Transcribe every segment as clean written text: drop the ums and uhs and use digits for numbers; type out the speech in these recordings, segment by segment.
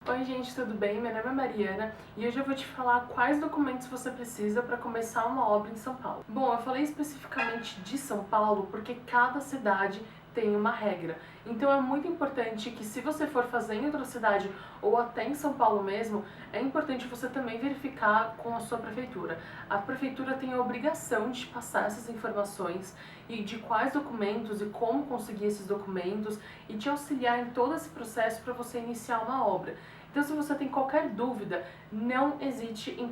Oi gente, tudo bem? Meu nome é Mariana e hoje eu vou te falar quais documentos você precisa para começar uma obra em São Paulo. Bom, eu falei especificamente de São Paulo porque cada cidade tem uma regra. Então é muito importante que, se você for fazer em outra cidade ou até em São Paulo mesmo, é importante você também verificar com a sua prefeitura. A prefeitura tem a obrigação de passar essas informações e de quais documentos e como conseguir esses documentos e te auxiliar em todo esse processo para você iniciar uma obra. Então, se você tem qualquer dúvida, não hesite em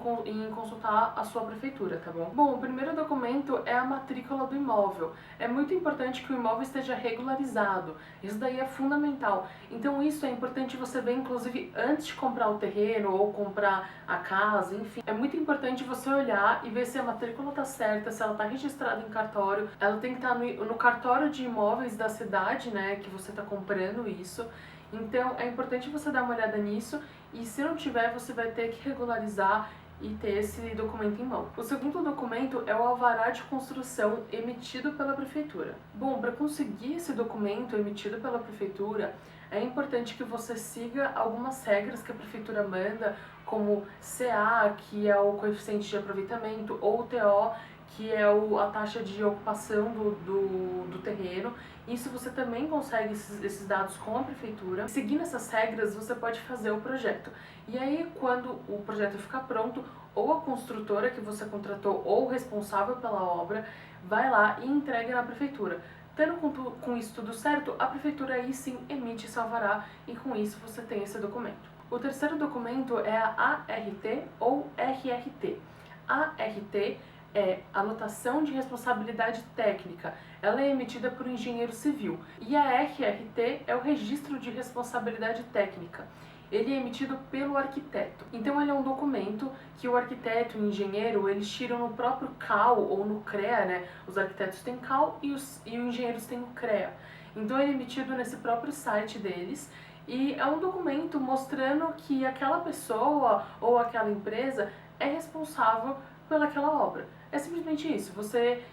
consultar a sua prefeitura, tá bom? Bom, o primeiro documento é a matrícula do imóvel. É muito importante que o imóvel esteja regularizado. Isso daí é fundamental. Então, isso é importante você ver, inclusive, antes de comprar o terreno ou comprar a casa, enfim. É muito importante você olhar e ver se a matrícula tá certa, se ela tá registrada em cartório. Ela tem que estar no cartório de imóveis da cidade, né, que você tá comprando isso. Então é importante você dar uma olhada nisso e, se não tiver, você vai ter que regularizar e ter esse documento em mão. O segundo documento é o alvará de construção emitido pela prefeitura. Bom, para conseguir esse documento emitido pela prefeitura, é importante que você siga algumas regras que a prefeitura manda, como CA, que é o coeficiente de aproveitamento, ou TO, que é a taxa de ocupação do terreno. Isso você também consegue esses dados com a prefeitura. Seguindo essas regras, você pode fazer o projeto. E aí, quando o projeto ficar pronto, ou a construtora que você contratou ou o responsável pela obra vai lá e entrega na prefeitura. Tendo com isso tudo certo, a prefeitura aí sim emite esse alvará e com isso você tem esse documento. O terceiro documento é a ART ou RRT. A ART é anotação de responsabilidade técnica. Ela é emitida por um engenheiro civil. E a RRT é o registro de responsabilidade técnica. Ele é emitido pelo arquiteto. Então ele é um documento que o arquiteto e o engenheiro, eles tiram no próprio CAU ou no CREA, né? Os arquitetos têm CAU e os engenheiros têm o CREA. Então ele é emitido nesse próprio site deles. E é um documento mostrando que aquela pessoa ou aquela empresa é responsável pelaquela obra. É simplesmente isso, você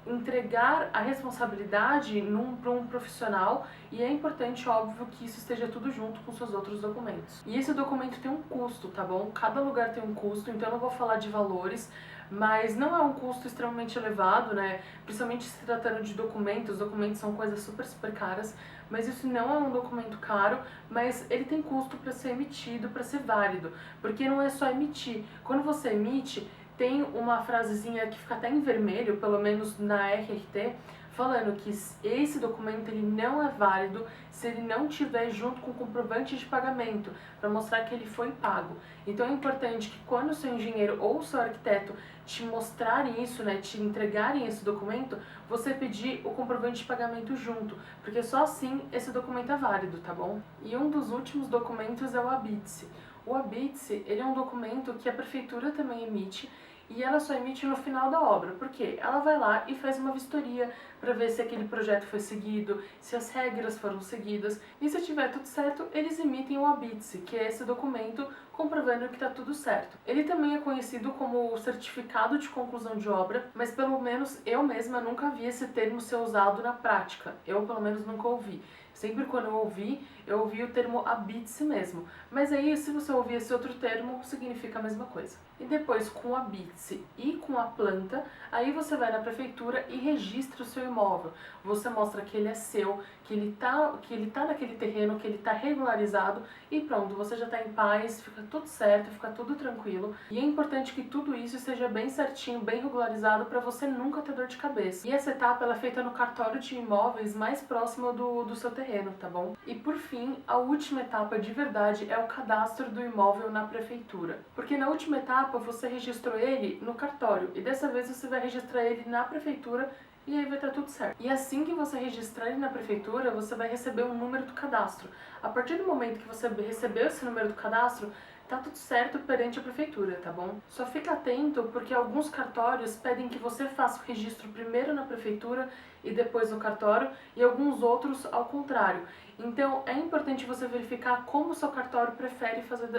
entregar a responsabilidade para um profissional, e é importante, óbvio, que isso esteja tudo junto com seus outros documentos. E esse documento tem um custo, tá bom? Cada lugar tem um custo, então eu não vou falar de valores, mas não é um custo extremamente elevado, né? Principalmente se tratando de documentos são coisas super caras, mas isso não é um documento caro, mas ele tem custo para ser emitido, para ser válido, porque não é só emitir. Quando você emite, tem uma frasezinha que fica até em vermelho, pelo menos na RRT, falando que esse documento ele não é válido se ele não tiver junto com o comprovante de pagamento, para mostrar que ele foi pago. Então é importante que, quando o seu engenheiro ou o seu arquiteto te mostrarem isso, né, te entregarem esse documento, você pedir o comprovante de pagamento junto, porque só assim esse documento é válido, tá bom? E um dos últimos documentos é o ABITSE. O ABITSE, ele é um documento que a prefeitura também emite, e ela só emite no final da obra, porque ela vai lá e faz uma vistoria para ver se aquele projeto foi seguido, se as regras foram seguidas, e se tiver tudo certo, eles emitem o ABITSE, que é esse documento comprovando que está tudo certo. Ele também é conhecido como o certificado de conclusão de obra, mas pelo menos eu mesma nunca vi esse termo ser usado na prática. Eu, pelo menos, nunca ouvi. Sempre quando eu ouvi o termo ABITSE mesmo. Mas aí, se você ouvir esse outro termo, significa a mesma coisa. E depois, com o ABITSE e com a planta, aí você vai na prefeitura e registra o seu imóvel. Você mostra que ele é seu, que ele tá naquele terreno, que ele tá regularizado, e pronto, você já tá em paz, fica tudo certo, fica tudo tranquilo. E é importante que tudo isso esteja bem certinho, bem regularizado, para você nunca ter dor de cabeça. E essa etapa ela é feita no cartório de imóveis mais próximo do seu terreno, tá bom? E por fim, a última etapa de verdade é o cadastro do imóvel na prefeitura. Porque na última etapa você registrou ele no cartório, e dessa vez você vai registrar ele na prefeitura, e aí vai estar tudo certo. E assim que você registrar ele na prefeitura, você vai receber um número do cadastro. A partir do momento que você recebeu esse número do cadastro, tá tudo certo perante a prefeitura, tá bom? Só fica atento, porque alguns cartórios pedem que você faça o registro primeiro na prefeitura e depois no cartório, e alguns outros ao contrário. Então é importante você verificar como o seu cartório prefere fazer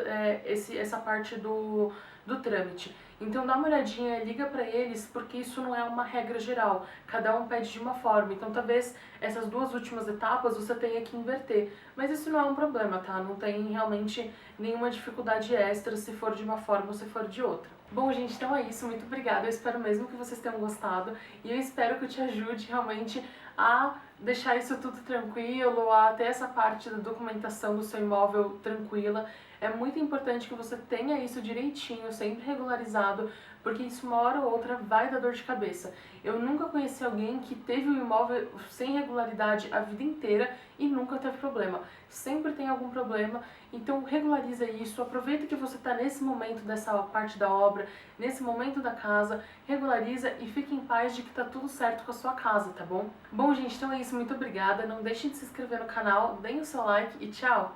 essa parte do trâmite. Então dá uma olhadinha, liga para eles, porque isso não é uma regra geral, cada um pede de uma forma, então talvez essas duas últimas etapas você tenha que inverter, mas isso não é um problema, tá? Não tem realmente nenhuma dificuldade extra se for de uma forma ou se for de outra. Bom, gente, então é isso, muito obrigada, eu espero mesmo que vocês tenham gostado e eu espero que eu te ajude realmente a deixar isso tudo tranquilo, a ter essa parte da documentação do seu imóvel tranquila. É muito importante que você tenha isso direitinho, sempre regularizado, porque isso uma hora ou outra vai dar dor de cabeça. Eu nunca conheci alguém que teve um imóvel sem regularidade a vida inteira e nunca teve problema. Sempre tem algum problema, então regulariza isso, aproveita que você está nesse momento dessa parte da obra, nesse momento da casa, regulariza e fique em paz de que está tudo certo com a sua casa, tá bom? Bom, gente, então é isso, muito obrigada, não deixem de se inscrever no canal, deem o seu like e tchau!